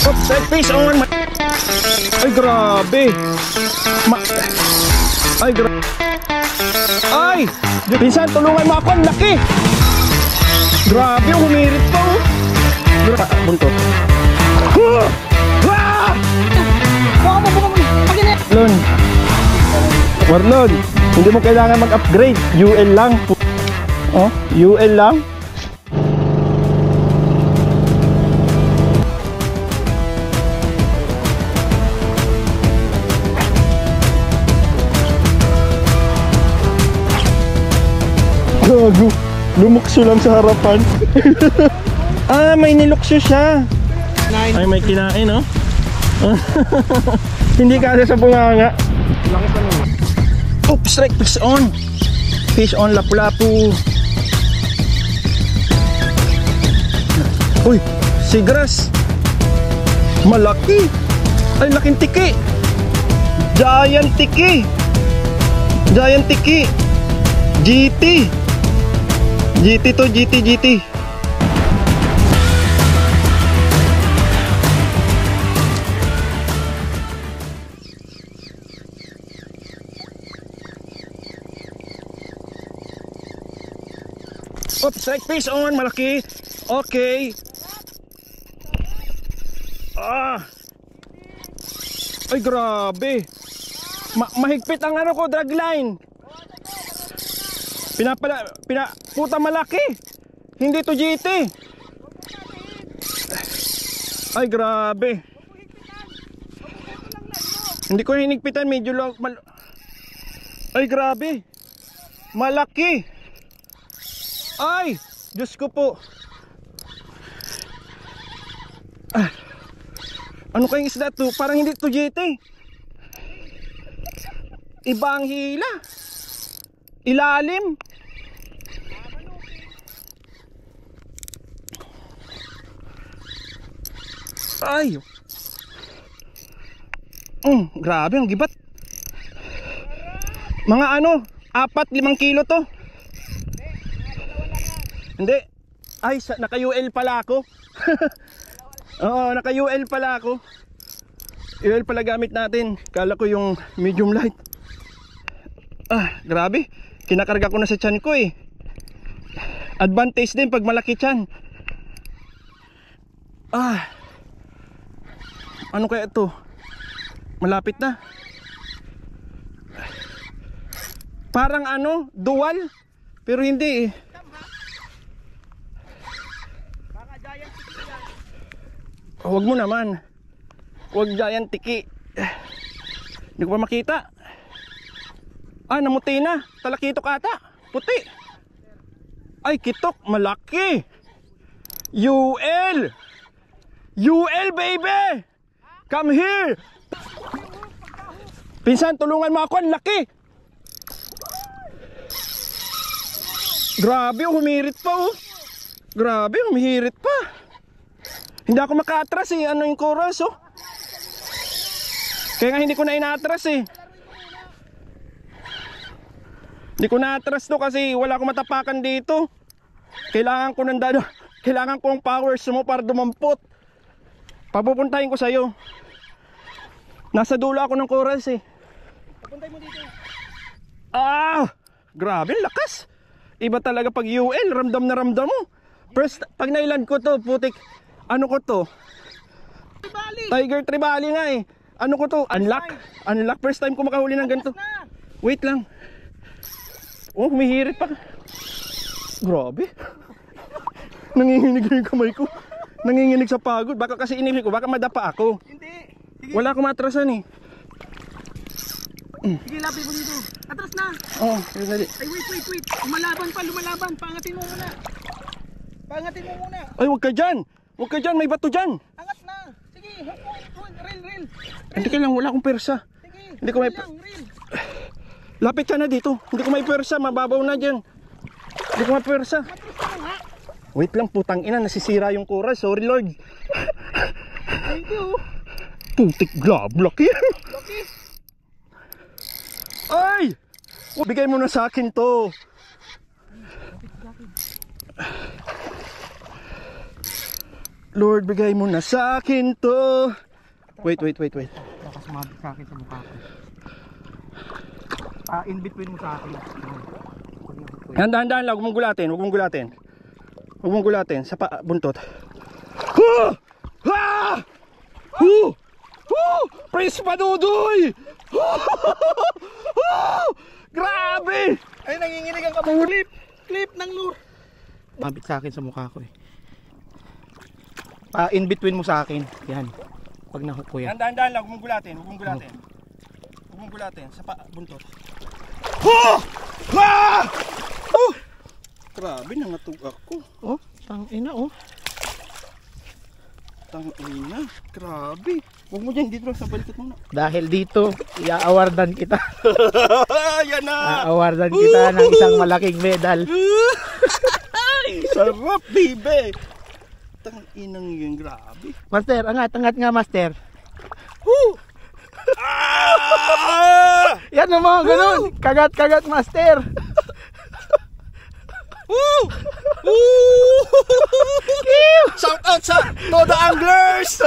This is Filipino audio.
Oops, fish on. Ay, grabe. Ay, grabe. Ay! Pinsan, tulungan mo ako. Ang laki. Grabe, humirit pa. Buntot. Lon. Warlon, hindi mo kailangan mag-upgrade. UL lang. Oh, UL lang. Gago, lumukso lang sa harapan. Ah, may nilukso siya. Ay, may kinain, no? Hindi kasi sa bunganga. Oops, strike, fish on. Fish on, lapu-lapu. Uy, sigras. Malaki. Ay, laking tiki. Giant tiki. Giant tiki. GT. GT to, GT. Oops, strike fish on, malaki. Okay. Ah. Ay, grabe. Mahigpit ang ano ko, drag line. Puta malaki. Hindi to GT. Ay, grabe. Hindi ko hinigpitan, medyo lang. Ay, grabe. Malaki. Ay, Diyos ko po. Ah, ano kayong isda to? Parang hindi to GT. Ibang hila. Ilalim. Ay. Grabe ang gibat. Mga ano, 4-5 kilo to. Hindi. Ay, naka-UL pala ako. Oo, naka-UL pala ako. UL pala gamit natin. Kala ko yung medium light. Ah, grabe. Kinakarga ko na sa tiyan ko eh. Advantage din pag malaki tiyan. Ah. Ano kaya ito? Malapit na. Parang ano, dual. Pero hindi eh. Huwag mo naman. Huwag giant tiki. Hindi ko pa makita. Ah, namuti na. Talakitok ata. Puti. Ay, kitok. Malaki. UL. UL, baby. Come here. Pinsan, tulungan mo ako. Ang laki. Grabe, humirit pa oh. Grabe, humirit pa. Hindi ako maka-atras eh. Ano yung chorus oh. Kaya nga hindi ko na ina-atras eh. Hindi ko na-atras to kasi wala akong matapakan dito. Kailangan ko ng dado. Kailangan ko ang powers mo para dumampot. Papupuntahin ko sa'yo. Nasa dulo ako ng chorus eh. Papuntay mo dito. Ah! Grabe, lakas. Iba talaga pag UL. Ramdam na ramdam mo. First, pag nailan ko to, putik. Ano ko to? Tribali. Tiger Tribali nga eh. Ano ko to? Unlock. Unlock. First time ko makahuli ng ganito. Wait lang. Oh, humihirit pa. Grabe. Nanginginig yung kamay ko. Nanginginig sa pagod. Baka kasi inihili ko. Baka madapa ako. Hindi. Sige. Wala akong matrasan eh. Sige, lapit mo dito. Atras na. Oh, dali. Ay, wait. Lumalaban. Pangatin mo muna. Ay, huwag ka dyan. Huwag ka dyan, may bato dyan. Angat na. Sige, reel. Hindi ka lang, wala akong persa. Sige, hindi ko may... reel. Lapit ka na dito. Hindi ko may persa, mababaw na dyan. Hindi ko may persa. Wait lang, putang ina, nasisira yung chorus. Sorry Lord. Thank you. Putik glab, laki. Laki. Ay! Bigay mo na sa akin to. Lord, bigay mo na sa akin to. Wait. Baka sumabit sa akin sa mukha ko. In between mo sa akin. Handaan lang, huwag mong gulatin, huwag mong gulatin. Huwag mong gulatin, sa buntot. Huh! Ah! Huh! Huh! Praise Padudoy! Grabe! Ay, nanginginig ang kamay. Clip ng lure. Mabit sa akin sa mukha ko eh. In between mo sa akin. Yan. Pag nahook ko yan. Handaan lang, huwag mong gulatin, huwag mong gulatin. Huwag mong gulatin, sa buntot. Huh! Ah! Oh! Grabe, nangatog ako. Oh, tangina oh. Tangina, grabe. Huwag mo dyan, dito lang sa balikat muna. Dahil dito, i-awardan kita. Yan na! I-awardan kita ng isang malaking medal. Ay, sarap, baby! Tanginang yun, grabe. Master, angat nga master. Woo! Ah! Yan mo, ganun. Kagat master. Woo! Woo! Shout out sa Toda Anglers!